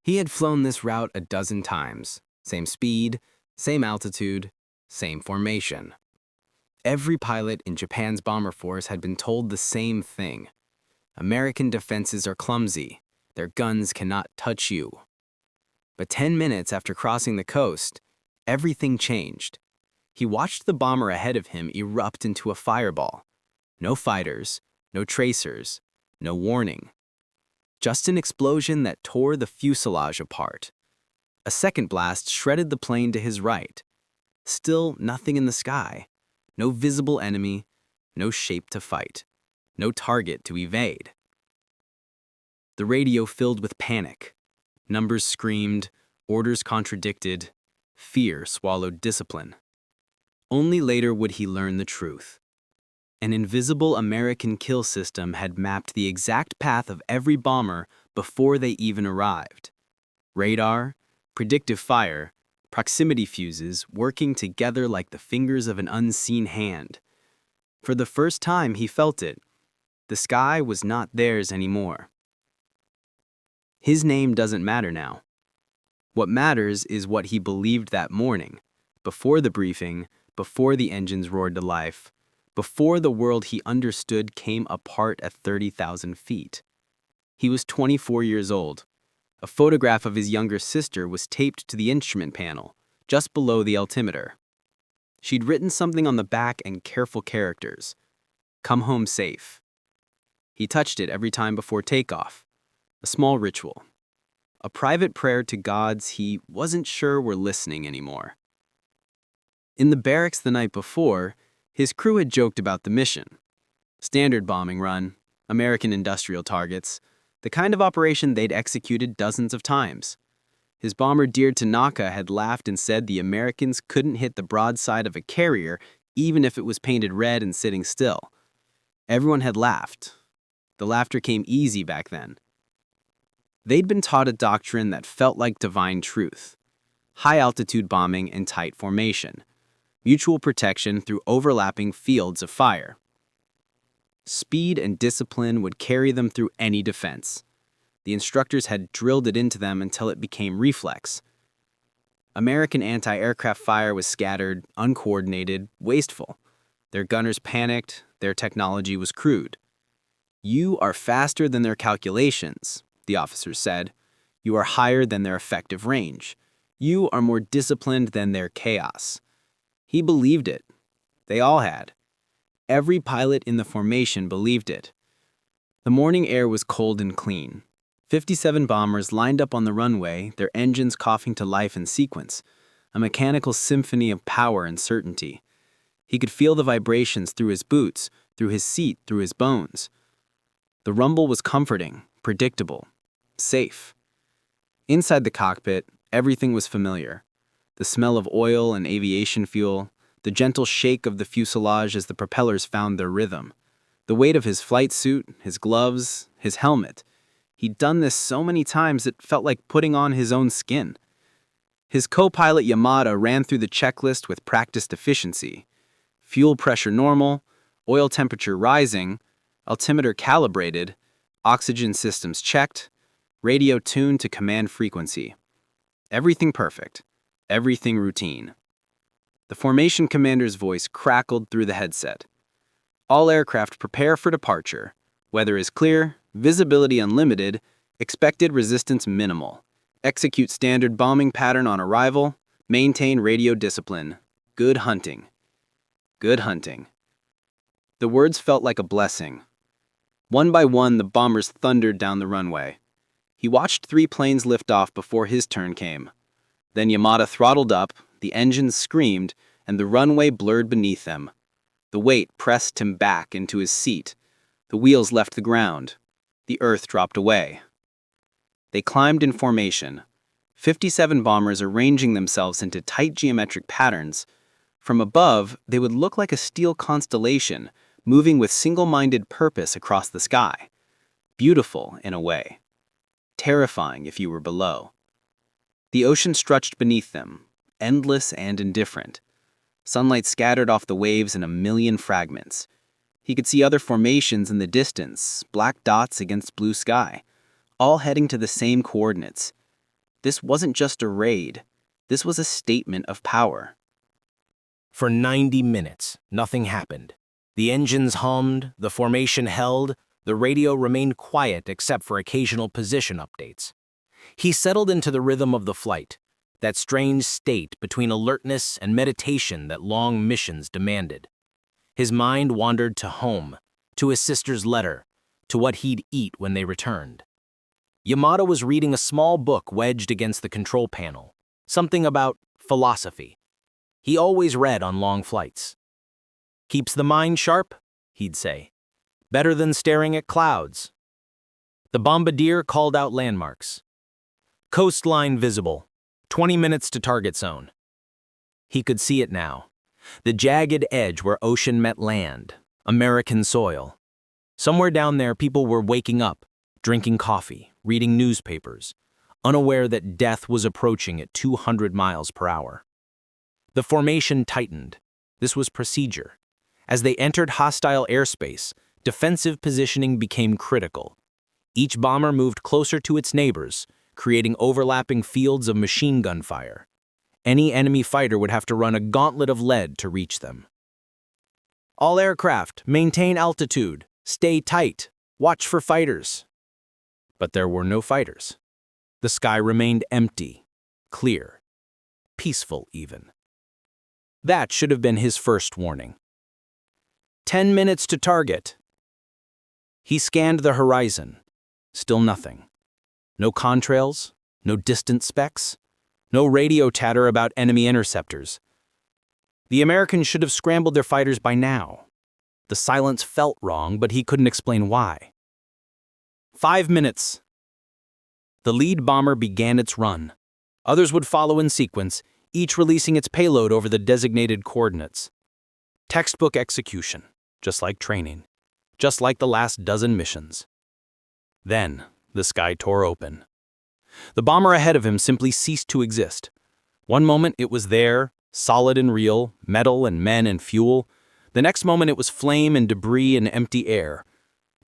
He had flown this route a dozen times. Same speed, same altitude, same formation. Every pilot in Japan's bomber force had been told the same thing. American defenses are clumsy. Their guns cannot touch you. But 10 minutes after crossing the coast, everything changed. He watched the bomber ahead of him erupt into a fireball. No fighters, no tracers, no warning. Just an explosion that tore the fuselage apart. A second blast shredded the plane to his right. Still nothing in the sky. No visible enemy, no shape to fight, no target to evade. The radio filled with panic. Numbers screamed, orders contradicted, fear swallowed discipline. Only later would he learn the truth. An invisible American kill system had mapped the exact path of every bomber before they even arrived. Radar, predictive fire, proximity fuses working together like the fingers of an unseen hand. For the first time he felt it. The sky was not theirs anymore. His name doesn't matter now. What matters is what he believed that morning, before the briefing, before the engines roared to life, before the world he understood came apart at 30,000 feet. He was 24 years old. A photograph of his younger sister was taped to the instrument panel, just below the altimeter. She'd written something on the back in careful characters. "Come home safe." He touched it every time before takeoff. A small ritual. A private prayer to gods he wasn't sure were listening anymore. In the barracks the night before, his crew had joked about the mission. Standard bombing run, American industrial targets, the kind of operation they'd executed dozens of times. His bomber Dear Tanaka had laughed and said the Americans couldn't hit the broadside of a carrier even if it was painted red and sitting still. Everyone had laughed. The laughter came easy back then. They'd been taught a doctrine that felt like divine truth. High-altitude bombing in tight formation. Mutual protection through overlapping fields of fire. Speed and discipline would carry them through any defense. The instructors had drilled it into them until it became reflex. American anti-aircraft fire was scattered, uncoordinated, wasteful. Their gunners panicked, their technology was crude. "You are faster than their calculations," the officers said. "You are higher than their effective range. You are more disciplined than their chaos." He believed it. They all had. Every pilot in the formation believed it. The morning air was cold and clean. 57 bombers lined up on the runway, their engines coughing to life in sequence, a mechanical symphony of power and certainty. He could feel the vibrations through his boots, through his seat, through his bones. The rumble was comforting, predictable, safe. Inside the cockpit, everything was familiar. The smell of oil and aviation fuel, the gentle shake of the fuselage as the propellers found their rhythm, the weight of his flight suit, his gloves, his helmet. He'd done this so many times it felt like putting on his own skin. His co-pilot Yamada ran through the checklist with practiced efficiency. Fuel pressure normal, oil temperature rising, altimeter calibrated, oxygen systems checked, radio tuned to command frequency. Everything perfect. Everything routine. The formation commander's voice crackled through the headset. "All aircraft prepare for departure. Weather is clear, visibility unlimited, expected resistance minimal. Execute standard bombing pattern on arrival. Maintain radio discipline. Good hunting." Good hunting. The words felt like a blessing. One by one, the bombers thundered down the runway. He watched 3 planes lift off before his turn came. Then Yamada throttled up, the engines screamed, and the runway blurred beneath them. The weight pressed him back into his seat. The wheels left the ground. The earth dropped away. They climbed in formation. 57 bombers arranging themselves into tight geometric patterns. From above, they would look like a steel constellation, moving with single-minded purpose across the sky. Beautiful, in a way. Terrifying if you were below. The ocean stretched beneath them, endless and indifferent. Sunlight scattered off the waves in a million fragments. He could see other formations in the distance, black dots against blue sky, all heading to the same coordinates. this wasn't just a raid. This was a statement of power. For 90 minutes, nothing happened. The engines hummed, the formation held, the radio remained quiet except for occasional position updates. He settled into the rhythm of the flight, that strange state between alertness and meditation that long missions demanded. His mind wandered to home, to his sister's letter, to what he'd eat when they returned. Yamada was reading a small book wedged against the control panel, something about philosophy. He always read on long flights. "Keeps the mind sharp," he'd say. "Better than staring at clouds." The bombardier called out landmarks. "Coastline visible. 20 minutes to target zone." He could see it now. The jagged edge where ocean met land, American soil. Somewhere down there, people were waking up, drinking coffee, reading newspapers, unaware that death was approaching at 200 miles per hour. The formation tightened. This was procedure. As they entered hostile airspace, defensive positioning became critical. Each bomber moved closer to its neighbors, creating overlapping fields of machine gun fire. Any enemy fighter would have to run a gauntlet of lead to reach them. "All aircraft, maintain altitude. Stay tight. Watch for fighters." But there were no fighters. The sky remained empty, clear, peaceful even. That should have been his first warning. 10 minutes to target. He scanned the horizon. Still nothing. No contrails, no distant specks, no radio chatter about enemy interceptors. The Americans should have scrambled their fighters by now. The silence felt wrong, but he couldn't explain why. 5 minutes. The lead bomber began its run. Others would follow in sequence, each releasing its payload over the designated coordinates. Textbook execution, just like training, just like the last dozen missions. Then, the sky tore open. The bomber ahead of him simply ceased to exist. One moment it was there, solid and real, metal and men and fuel. The next moment it was flame and debris and empty air.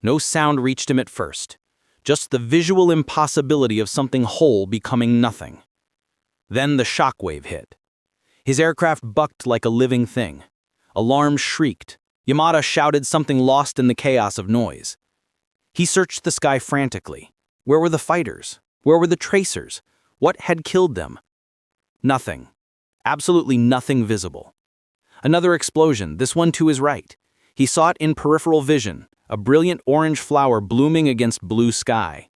No sound reached him at first, just the visual impossibility of something whole becoming nothing. Then the shockwave hit. His aircraft bucked like a living thing. Alarms shrieked. Yamada shouted something lost in the chaos of noise. He searched the sky frantically. Where were the fighters? Where were the tracers? What had killed them? Nothing. Absolutely nothing visible. Another explosion, this one to his right. He saw it in peripheral vision, a brilliant orange flower blooming against blue sky.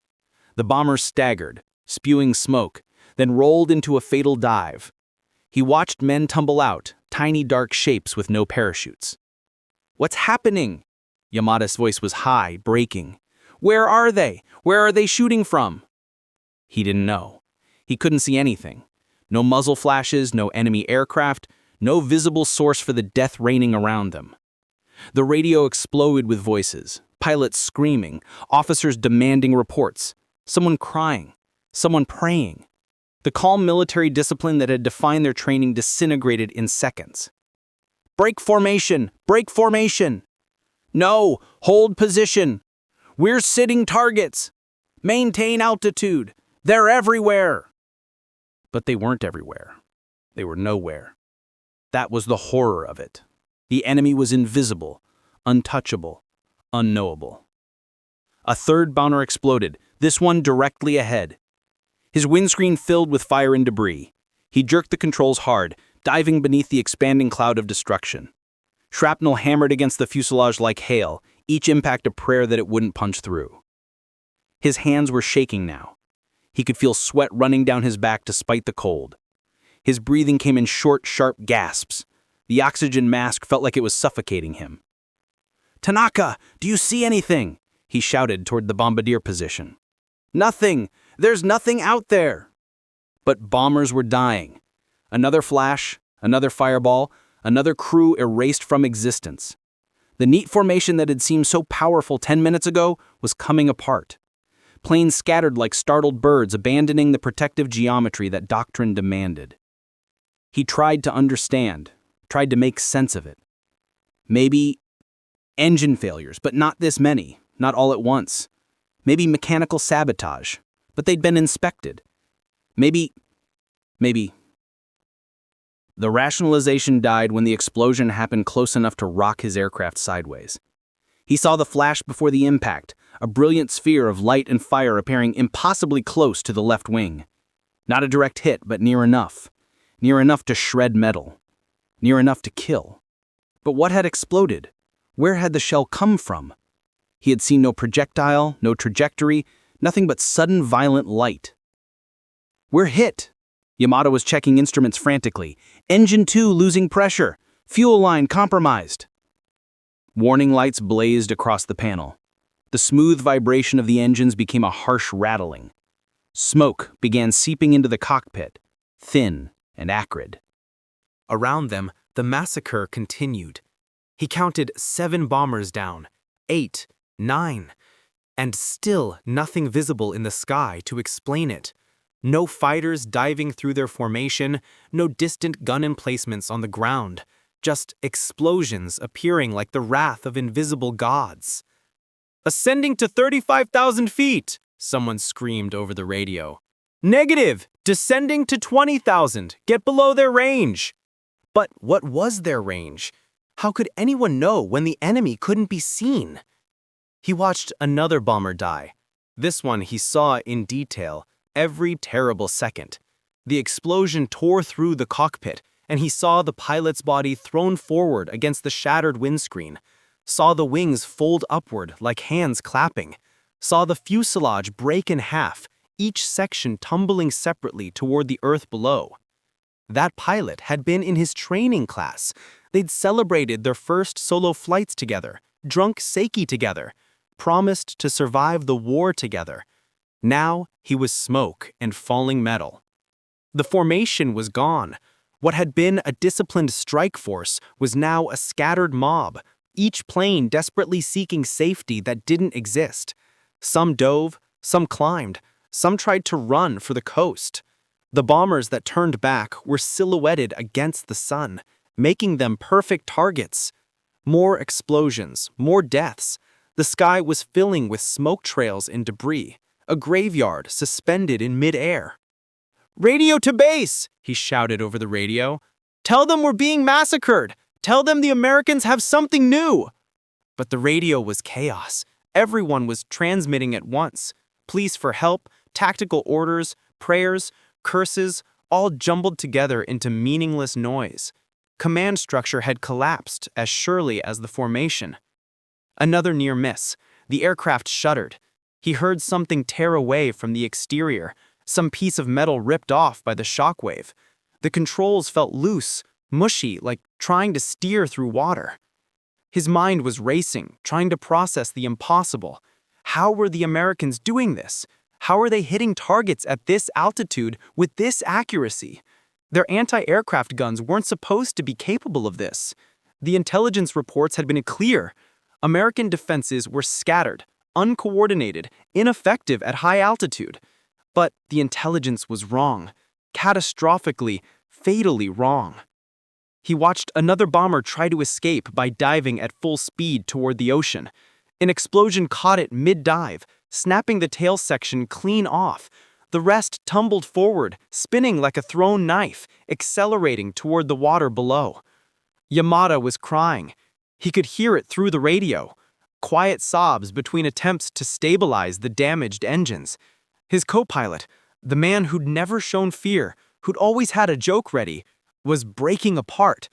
The bomber staggered, spewing smoke, then rolled into a fatal dive. He watched men tumble out, tiny dark shapes with no parachutes. "What's happening?" Yamada's voice was high, breaking. "Where are they? Where are they shooting from?" He didn't know. He couldn't see anything. No muzzle flashes, no enemy aircraft, no visible source for the death raining around them. The radio exploded with voices, pilots screaming, officers demanding reports, someone crying, someone praying. The calm military discipline that had defined their training disintegrated in seconds. "Break formation! Break formation! No! Hold position! We're sitting targets! Maintain altitude! They're everywhere!" But they weren't everywhere. They were nowhere. That was the horror of it. The enemy was invisible, untouchable, unknowable. A third bomber exploded, this one directly ahead. His windscreen filled with fire and debris. He jerked the controls hard, diving beneath the expanding cloud of destruction. Shrapnel hammered against the fuselage like hail, each impact a prayer that it wouldn't punch through. His hands were shaking now. He could feel sweat running down his back despite the cold. His breathing came in short, sharp gasps. The oxygen mask felt like it was suffocating him. "Tanaka, do you see anything?" he shouted toward the bombardier position. "Nothing! There's nothing out there!" But bombers were dying. Another flash, another fireball, another crew erased from existence. The neat formation that had seemed so powerful 10 minutes ago was coming apart. Planes scattered like startled birds, abandoning the protective geometry that doctrine demanded. He tried to understand, tried to make sense of it. Maybe engine failures, but not this many, not all at once. Maybe mechanical sabotage, but they'd been inspected. Maybe. The rationalization died when the explosion happened close enough to rock his aircraft sideways. He saw the flash before the impact, a brilliant sphere of light and fire appearing impossibly close to the left wing. Not a direct hit, but near enough. Near enough to shred metal. Near enough to kill. But what had exploded? Where had the shell come from? He had seen no projectile, no trajectory, nothing but sudden violent light. "We're hit!" Yamato was checking instruments frantically. "Engine 2 losing pressure. Fuel line compromised." Warning lights blazed across the panel. The smooth vibration of the engines became a harsh rattling. Smoke began seeping into the cockpit, thin and acrid. Around them, the massacre continued. He counted 7 bombers down, 8, 9, and still nothing visible in the sky to explain it. No fighters diving through their formation, no distant gun emplacements on the ground, just explosions appearing like the wrath of invisible gods. "Ascending to 35,000 feet!" someone screamed over the radio. "Negative! Descending to 20,000! Get below their range!" But what was their range? How could anyone know when the enemy couldn't be seen? He watched another bomber die. This one he saw in detail, every terrible second. The explosion tore through the cockpit, and he saw the pilot's body thrown forward against the shattered windscreen, saw the wings fold upward like hands clapping, saw the fuselage break in half, each section tumbling separately toward the earth below. That pilot had been in his training class. They'd celebrated their first solo flights together, drunk sake together, promised to survive the war together. Now he was smoke and falling metal. The formation was gone. What had been a disciplined strike force was now a scattered mob, each plane desperately seeking safety that didn't exist. Some dove, some climbed, some tried to run for the coast. The bombers that turned back were silhouetted against the sun, making them perfect targets. More explosions, more deaths. The sky was filling with smoke trails and debris, a graveyard suspended in midair. "Radio to base!" he shouted over the radio. "Tell them we're being massacred! Tell them the Americans have something new!" But the radio was chaos. Everyone was transmitting at once. Pleas for help, tactical orders, prayers, curses, all jumbled together into meaningless noise. Command structure had collapsed as surely as the formation. Another near miss. The aircraft shuddered. He heard something tear away from the exterior, some piece of metal ripped off by the shockwave. The controls felt loose, mushy, like trying to steer through water. His mind was racing, trying to process the impossible. How were the Americans doing this? How are they hitting targets at this altitude with this accuracy? Their anti-aircraft guns weren't supposed to be capable of this. The intelligence reports had been clear. American defenses were scattered, uncoordinated, ineffective at high altitude. But the intelligence was wrong, catastrophically, fatally wrong. He watched another bomber try to escape by diving at full speed toward the ocean. An explosion caught it mid-dive, snapping the tail section clean off. The rest tumbled forward, spinning like a thrown knife, accelerating toward the water below. Yamada was crying. He could hear it through the radio. Quiet sobs between attempts to stabilize the damaged engines. His co-pilot, the man who'd never shown fear, who'd always had a joke ready, was breaking apart.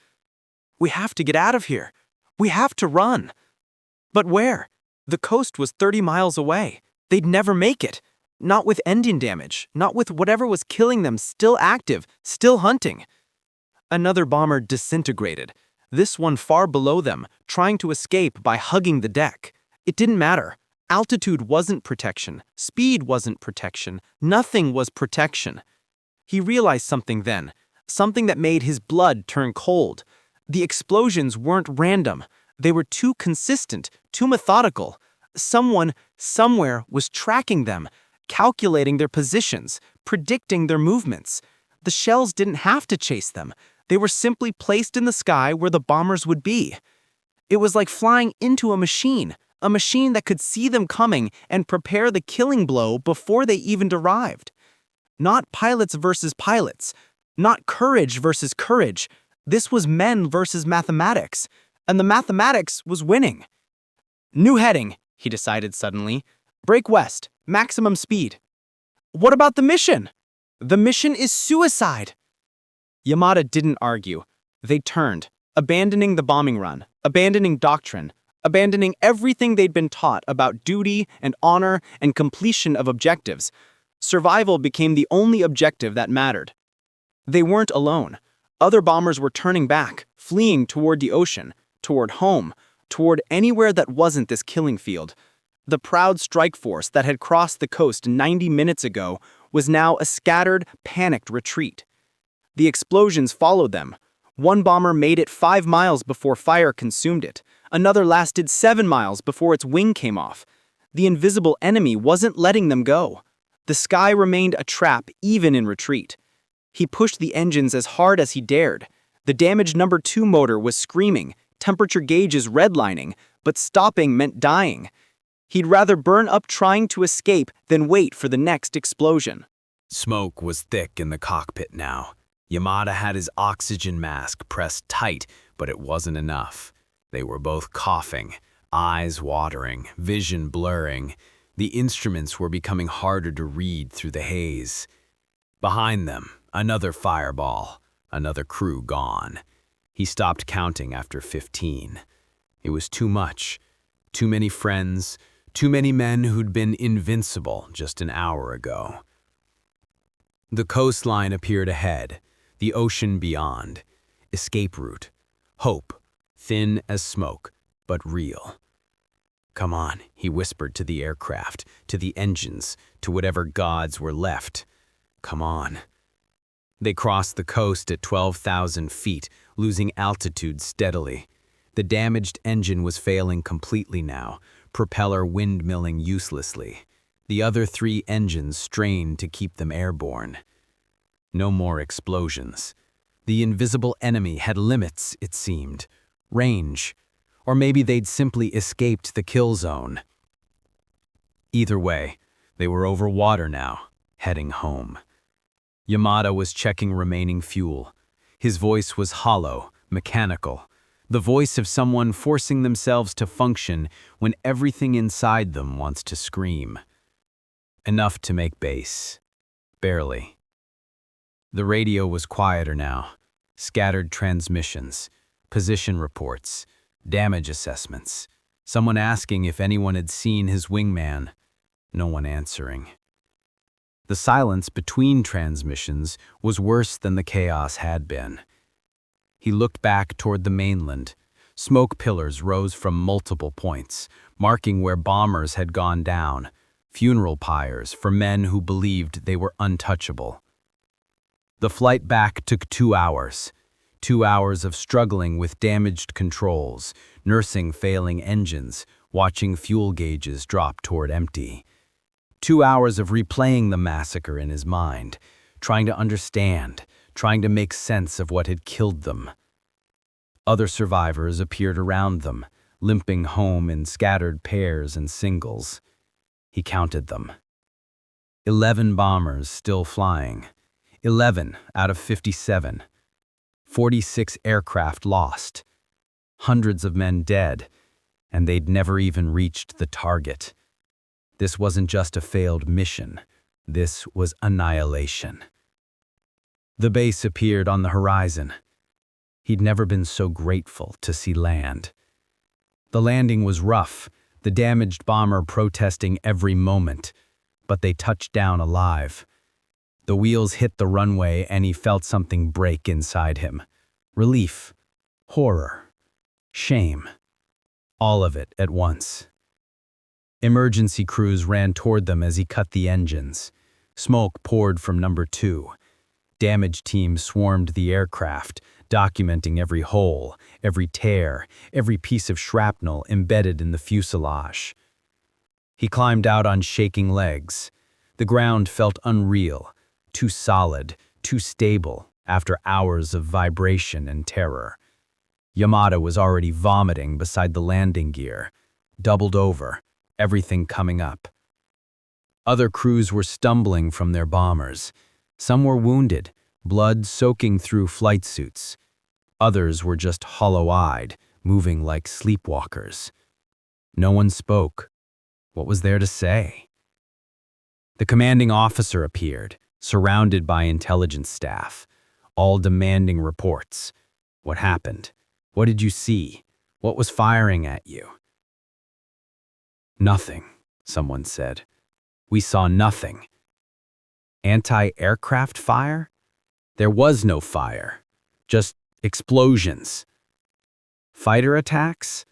"We have to get out of here. We have to run." But where? The coast was 30 miles away. They'd never make it. Not with engine damage, not with whatever was killing them still active, still hunting. Another bomber disintegrated, this one far below them, trying to escape by hugging the deck. It didn't matter. Altitude wasn't protection. Speed wasn't protection. Nothing was protection. He realized something then, something that made his blood turn cold. The explosions weren't random. They were too consistent, too methodical. Someone, somewhere, was tracking them, calculating their positions, predicting their movements. The shells didn't have to chase them. They were simply placed in the sky where the bombers would be. It was like flying into a machine that could see them coming and prepare the killing blow before they even arrived. Not pilots versus pilots. Not courage versus courage. This was men versus mathematics. And the mathematics was winning. New heading, he decided suddenly. Break west. Maximum speed. What about the mission? The mission is suicide. Yamada didn't argue. They turned, abandoning the bombing run, abandoning doctrine, abandoning everything they'd been taught about duty and honor and completion of objectives. Survival became the only objective that mattered. They weren't alone. Other bombers were turning back, fleeing toward the ocean, toward home, toward anywhere that wasn't this killing field. The proud strike force that had crossed the coast 90 minutes ago was now a scattered, panicked retreat. The explosions followed them. One bomber made it 5 miles before fire consumed it. Another lasted 7 miles before its wing came off. The invisible enemy wasn't letting them go. The sky remained a trap even in retreat. He pushed the engines as hard as he dared. The damaged number 2 motor was screaming, temperature gauges redlining, but stopping meant dying. He'd rather burn up trying to escape than wait for the next explosion. Smoke was thick in the cockpit now. Yamada had his oxygen mask pressed tight, but it wasn't enough. They were both coughing, eyes watering, vision blurring. The instruments were becoming harder to read through the haze. Behind them, another fireball, another crew gone. He stopped counting after 15. It was too much. Too many friends, too many men who'd been invincible just an hour ago. The coastline appeared ahead, the ocean beyond. Escape route. Hope. Thin as smoke, but real. Come on, he whispered to the aircraft, to the engines, to whatever gods were left. Come on. They crossed the coast at 12,000 feet, losing altitude steadily. The damaged engine was failing completely now, propeller windmilling uselessly. The other 3 engines strained to keep them airborne. No more explosions. The invisible enemy had limits, it seemed. Range. Or maybe they'd simply escaped the kill zone. Either way, they were over water now, heading home. Yamada was checking remaining fuel. His voice was hollow, mechanical. The voice of someone forcing themselves to function when everything inside them wants to scream. Enough to make base. Barely. The radio was quieter now. Scattered transmissions, position reports, damage assessments. Someone asking if anyone had seen his wingman. No one answering. The silence between transmissions was worse than the chaos had been. He looked back toward the mainland. Smoke pillars rose from multiple points, marking where bombers had gone down, funeral pyres for men who believed they were untouchable. The flight back took 2 hours. 2 hours of struggling with damaged controls, nursing failing engines, watching fuel gauges drop toward empty. 2 hours of replaying the massacre in his mind, trying to understand, trying to make sense of what had killed them. Other survivors appeared around them, limping home in scattered pairs and singles. He counted them. 11 bombers still flying. 11 out of 57. 46 aircraft lost. Hundreds of men dead, and they'd never even reached the target. This wasn't just a failed mission. This was annihilation. The base appeared on the horizon. He'd never been so grateful to see land. The landing was rough, the damaged bomber protesting every moment, but they touched down alive. The wheels hit the runway and he felt something break inside him. Relief, horror, shame, all of it at once. Emergency crews ran toward them as he cut the engines. Smoke poured from number 2. Damage teams swarmed the aircraft, documenting every hole, every tear, every piece of shrapnel embedded in the fuselage. He climbed out on shaking legs. The ground felt unreal, too solid, too stable after hours of vibration and terror. Yamada was already vomiting beside the landing gear, doubled over, everything coming up. Other crews were stumbling from their bombers. Some were wounded, blood soaking through flight suits. Others were just hollow-eyed, moving like sleepwalkers. No one spoke. What was there to say? The commanding officer appeared, surrounded by intelligence staff, all demanding reports. What happened? What did you see? What was firing at you? Nothing, someone said. We saw nothing. Anti-aircraft fire? There was no fire, just explosions. Fighter attacks?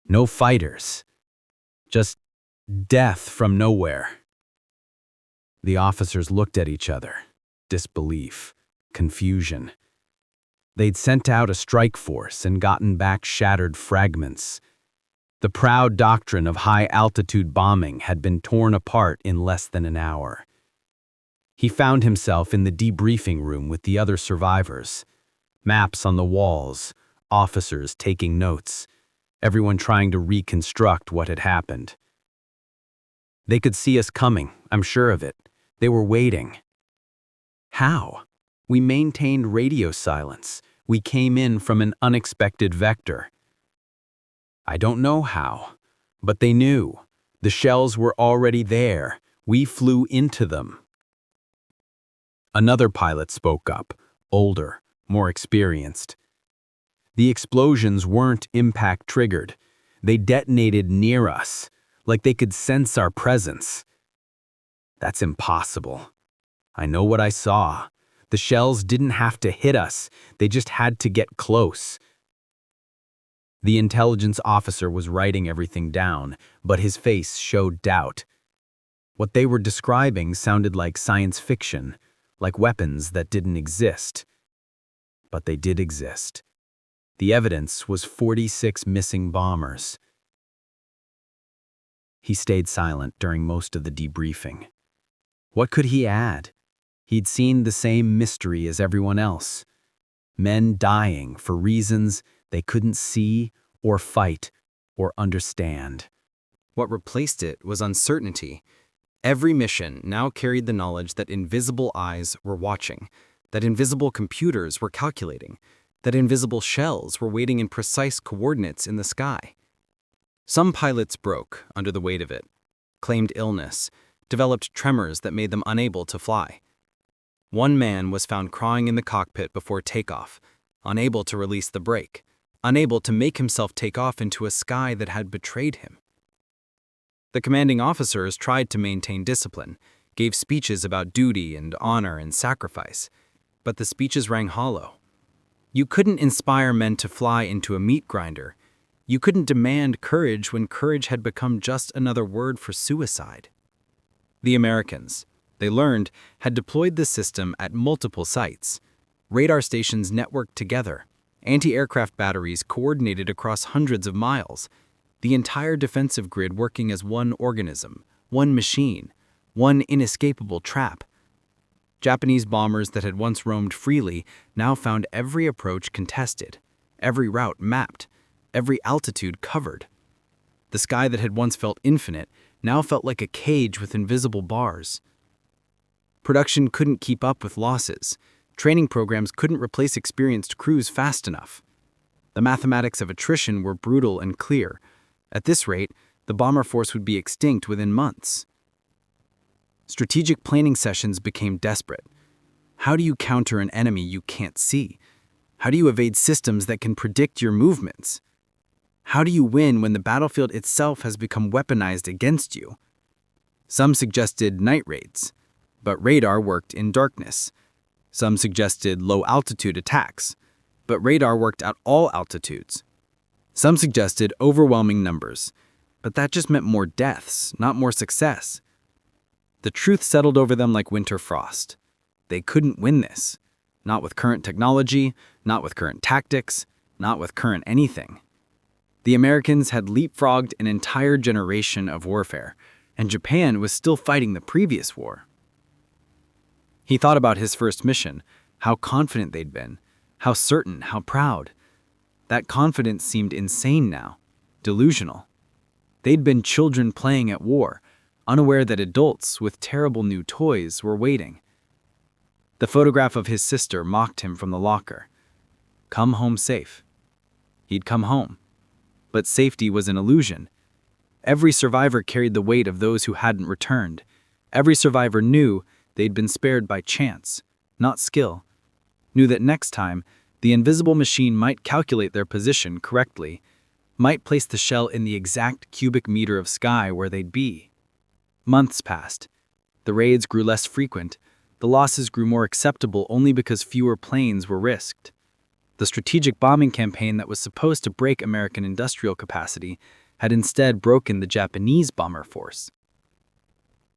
No fighters. Just death from nowhere. The officers looked at each other. Disbelief, confusion. They'd sent out a strike force and gotten back shattered fragments. The proud doctrine of high-altitude bombing had been torn apart in less than an hour. He found himself in the debriefing room with the other survivors. Maps on the walls, officers taking notes, everyone trying to reconstruct what had happened. They could see us coming, I'm sure of it. They were waiting. How? We maintained radio silence. We came in from an unexpected vector. I don't know how, but they knew. The shells were already there. We flew into them. Another pilot spoke up, older, more experienced. The explosions weren't impact-triggered. They detonated near us, like they could sense our presence. That's impossible. I know what I saw. The shells didn't have to hit us. They just had to get close. The intelligence officer was writing everything down, but his face showed doubt. What they were describing sounded like science fiction, like weapons that didn't exist. But they did exist. The evidence was 46 missing bombers. He stayed silent during most of the debriefing. What could he add? He'd seen the same mystery as everyone else. Men dying for reasons they couldn't see or fight or understand. What replaced it was uncertainty. Every mission now carried the knowledge that invisible eyes were watching, that invisible computers were calculating, that invisible shells were waiting in precise coordinates in the sky. Some pilots broke under the weight of it, claimed illness, developed tremors that made them unable to fly. One man was found crawling in the cockpit before takeoff, unable to release the brake, unable to make himself take off into a sky that had betrayed him. The commanding officers tried to maintain discipline, gave speeches about duty and honor and sacrifice, but the speeches rang hollow. You couldn't inspire men to fly into a meat grinder. You couldn't demand courage when courage had become just another word for suicide. The Americans, they learned, had deployed the system at multiple sites. Radar stations networked together, anti-aircraft batteries coordinated across hundreds of miles, the entire defensive grid working as one organism, one machine, one inescapable trap. Japanese bombers that had once roamed freely now found every approach contested, every route mapped, every altitude covered. The sky that had once felt infinite now felt like a cage with invisible bars. Production couldn't keep up with losses. Training programs couldn't replace experienced crews fast enough. The mathematics of attrition were brutal and clear. At this rate, the bomber force would be extinct within months. Strategic planning sessions became desperate. How do you counter an enemy you can't see? How do you evade systems that can predict your movements? How do you win when the battlefield itself has become weaponized against you? Some suggested night raids, but radar worked in darkness. Some suggested low-altitude attacks, but radar worked at all altitudes. Some suggested overwhelming numbers, but that just meant more deaths, not more success. The truth settled over them like winter frost. They couldn't win this. Not with current technology, not with current tactics, not with current anything. The Americans had leapfrogged an entire generation of warfare, and Japan was still fighting the previous war. He thought about his first mission, how confident they'd been, how certain, how proud. That confidence seemed insane now, delusional. They'd been children playing at war, unaware that adults with terrible new toys were waiting. The photograph of his sister mocked him from the locker. Come home safe. He'd come home. But safety was an illusion. Every survivor carried the weight of those who hadn't returned. Every survivor knew they'd been spared by chance, not skill. Knew that next time, the invisible machine might calculate their position correctly, might place the shell in the exact cubic meter of sky where they'd be. Months passed. The raids grew less frequent. The losses grew more acceptable only because fewer planes were risked. The strategic bombing campaign that was supposed to break American industrial capacity had instead broken the Japanese bomber force.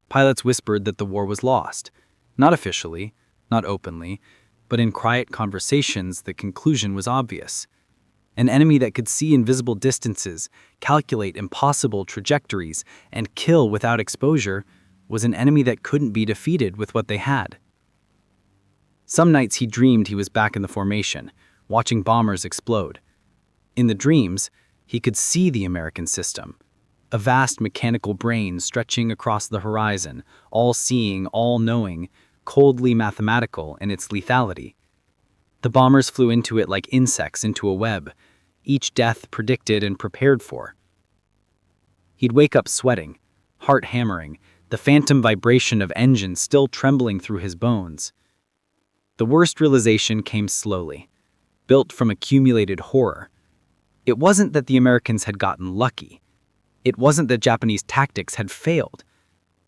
Pilots whispered that the war was lost. Not officially, not openly, but in quiet conversations the conclusion was obvious. An enemy that could see invisible distances, calculate impossible trajectories, and kill without exposure was an enemy that couldn't be defeated with what they had. Some nights he dreamed he was back in the formation, watching bombers explode. In the dreams, he could see the American system, a vast mechanical brain stretching across the horizon, all-seeing, all-knowing, coldly mathematical in its lethality. The bombers flew into it like insects into a web, each death predicted and prepared for. He'd wake up sweating, heart hammering, the phantom vibration of engines still trembling through his bones. The worst realization came slowly, built from accumulated horror. It wasn't that the Americans had gotten lucky. It wasn't that Japanese tactics had failed.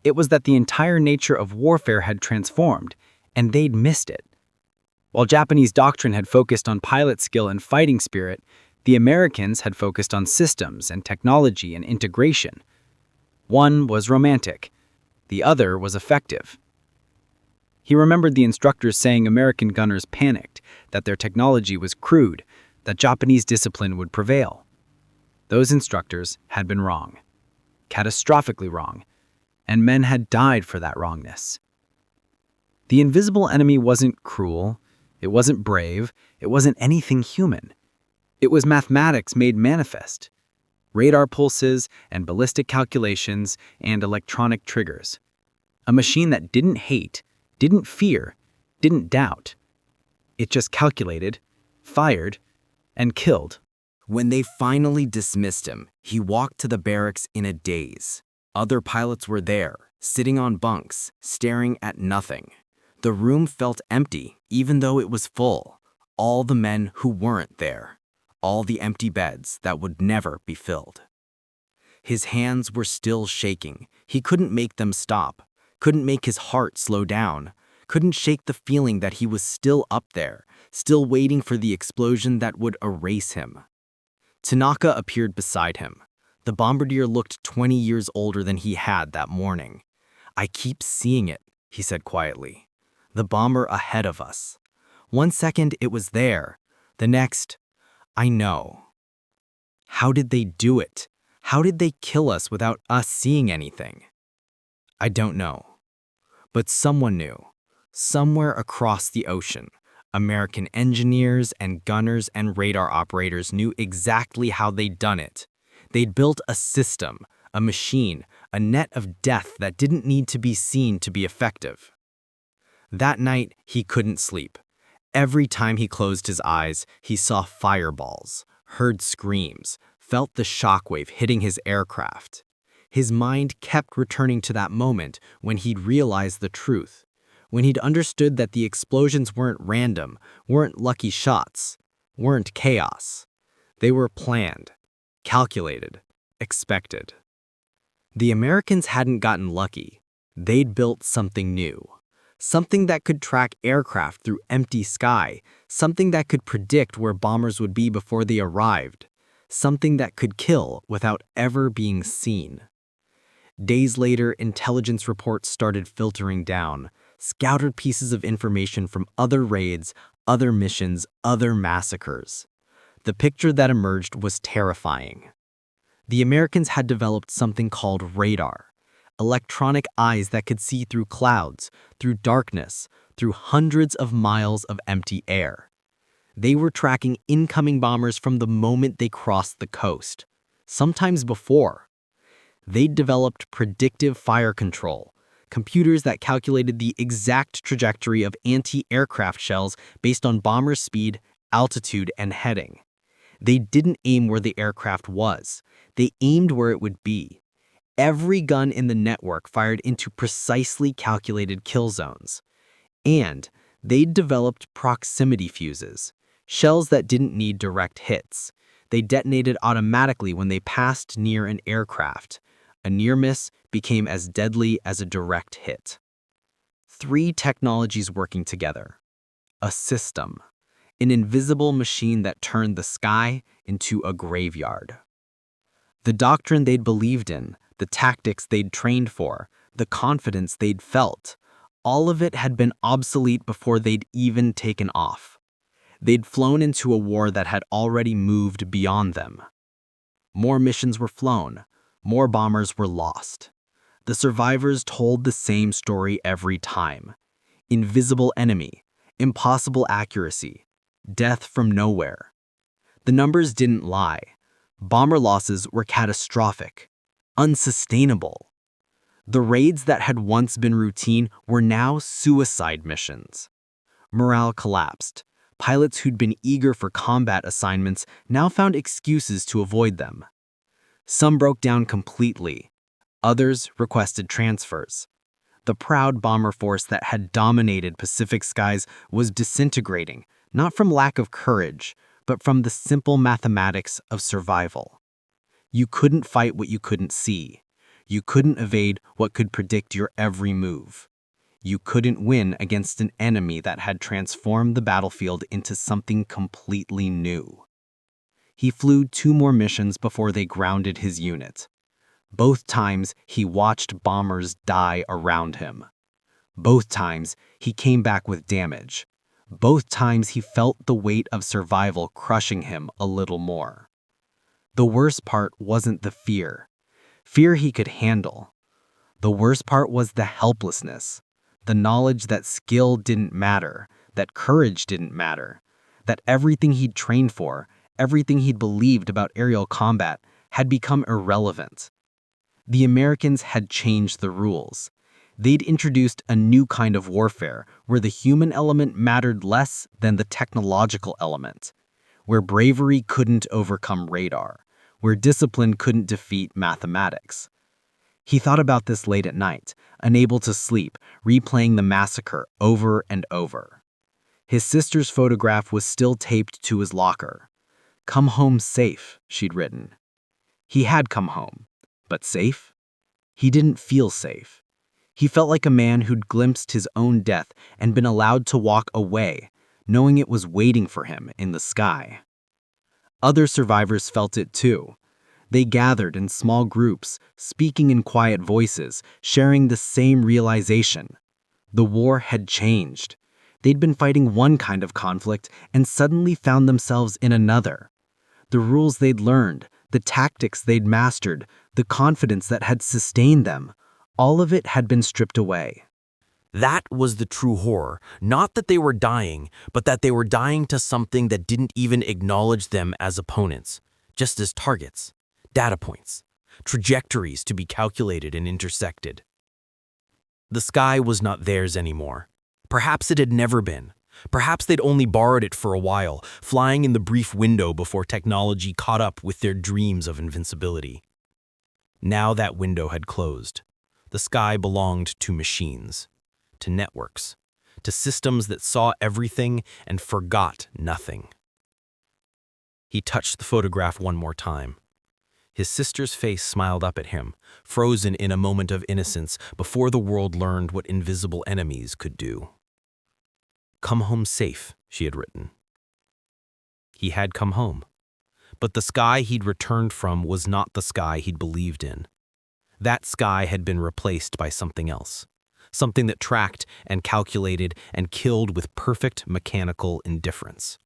It was that the entire nature of warfare had transformed, and they'd missed it. While Japanese doctrine had focused on pilot skill and fighting spirit, the Americans had focused on systems and technology and integration. One was romantic. The other was effective. He remembered the instructors saying American gunners panicked, that their technology was crude, that Japanese discipline would prevail. Those instructors had been wrong, catastrophically wrong, and men had died for that wrongness. The invisible enemy wasn't cruel, it wasn't brave, it wasn't anything human. It was mathematics made manifest. Radar pulses and ballistic calculations and electronic triggers. A machine that didn't hate, didn't fear, didn't doubt. It just calculated, fired, and killed. When they finally dismissed him, he walked to the barracks in a daze. Other pilots were there, sitting on bunks, staring at nothing. The room felt empty, even though it was full. All the men who weren't there. All the empty beds that would never be filled. His hands were still shaking. He couldn't make them stop, couldn't make his heart slow down, couldn't shake the feeling that he was still up there, still waiting for the explosion that would erase him. Tanaka appeared beside him. The bombardier looked 20 years older than he had that morning. "I keep seeing it," he said quietly. "The bomber ahead of us. One second it was there, the next, I know." "How did they do it? How did they kill us without us seeing anything?" "I don't know. But someone knew. Somewhere across the ocean, American engineers and gunners and radar operators knew exactly how they'd done it. They'd built a system, a machine, a net of death that didn't need to be seen to be effective." That night, he couldn't sleep. Every time he closed his eyes, he saw fireballs, heard screams, felt the shockwave hitting his aircraft. His mind kept returning to that moment when he'd realized the truth, when he'd understood that the explosions weren't random, weren't lucky shots, weren't chaos. They were planned, calculated, expected. The Americans hadn't gotten lucky. They'd built something new. Something that could track aircraft through empty sky, something that could predict where bombers would be before they arrived, something that could kill without ever being seen. Days later, intelligence reports started filtering down, scattered pieces of information from other raids, other missions, other massacres. The picture that emerged was terrifying. The Americans had developed something called radar. Electronic eyes that could see through clouds, through darkness, through hundreds of miles of empty air. They were tracking incoming bombers from the moment they crossed the coast, sometimes before. They'd developed predictive fire control, computers that calculated the exact trajectory of anti-aircraft shells based on bomber speed, altitude, and heading. They didn't aim where the aircraft was. They aimed where it would be. Every gun in the network fired into precisely calculated kill zones. And they'd developed proximity fuses, shells that didn't need direct hits. They detonated automatically when they passed near an aircraft. A near miss became as deadly as a direct hit. 3 technologies working together. A system. An invisible machine that turned the sky into a graveyard. The doctrine they'd believed in, the tactics they'd trained for, the confidence they'd felt, all of it had been obsolete before they'd even taken off. They'd flown into a war that had already moved beyond them. More missions were flown, more bombers were lost. The survivors told the same story every time. Invisible enemy, impossible accuracy, death from nowhere. The numbers didn't lie. Bomber losses were catastrophic, unsustainable. The raids that had once been routine were now suicide missions. Morale collapsed. Pilots who'd been eager for combat assignments now found excuses to avoid them. Some broke down completely. Others requested transfers. The proud bomber force that had dominated Pacific skies was disintegrating, not from lack of courage, but from the simple mathematics of survival. You couldn't fight what you couldn't see. You couldn't evade what could predict your every move. You couldn't win against an enemy that had transformed the battlefield into something completely new. He flew 2 more missions before they grounded his unit. Both times he watched bombers die around him. Both times he came back with damage. Both times he felt the weight of survival crushing him a little more. The worst part wasn't the fear. Fear he could handle. The worst part was the helplessness. The knowledge that skill didn't matter, that courage didn't matter, that everything he'd trained for, everything he'd believed about aerial combat, had become irrelevant. The Americans had changed the rules. They'd introduced a new kind of warfare where the human element mattered less than the technological element, where bravery couldn't overcome radar, where discipline couldn't defeat mathematics. He thought about this late at night, unable to sleep, replaying the massacre over and over. His sister's photograph was still taped to his locker. "Come home safe," she'd written. He had come home, but safe? He didn't feel safe. He felt like a man who'd glimpsed his own death and been allowed to walk away, knowing it was waiting for him in the sky. Other survivors felt it too. They gathered in small groups, speaking in quiet voices, sharing the same realization. The war had changed. They'd been fighting one kind of conflict and suddenly found themselves in another. The rules they'd learned, the tactics they'd mastered, the confidence that had sustained them, all of it had been stripped away. That was the true horror, not that they were dying, but that they were dying to something that didn't even acknowledge them as opponents, just as targets, data points, trajectories to be calculated and intersected. The sky was not theirs anymore. Perhaps it had never been. Perhaps they'd only borrowed it for a while, flying in the brief window before technology caught up with their dreams of invincibility. Now that window had closed. The sky belonged to machines, to networks, to systems that saw everything and forgot nothing. He touched the photograph one more time. His sister's face smiled up at him, frozen in a moment of innocence before the world learned what invisible enemies could do. "Come home safe," she had written. He had come home. But the sky he'd returned from was not the sky he'd believed in. That sky had been replaced by something else, something that tracked and calculated and killed with perfect mechanical indifference.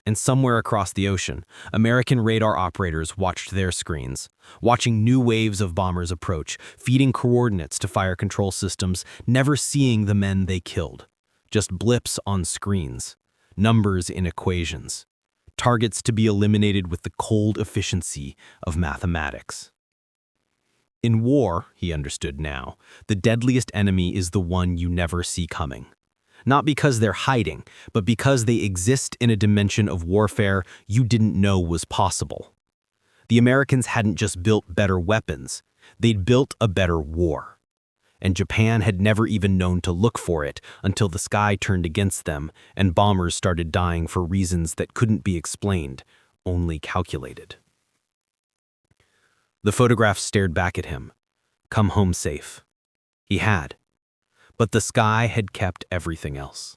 And somewhere across the ocean, American radar operators watched their screens, watching new waves of bombers approach, feeding coordinates to fire control systems, never seeing the men they killed. Just blips on screens, numbers in equations, targets to be eliminated with the cold efficiency of mathematics. In war, he understood now, the deadliest enemy is the one you never see coming. Not because they're hiding, but because they exist in a dimension of warfare you didn't know was possible. The Americans hadn't just built better weapons, they'd built a better war. And Japan had never even known to look for it until the sky turned against them and bombers started dying for reasons that couldn't be explained, only calculated. The photograph stared back at him. Come home safe. He had. But the sky had kept everything else.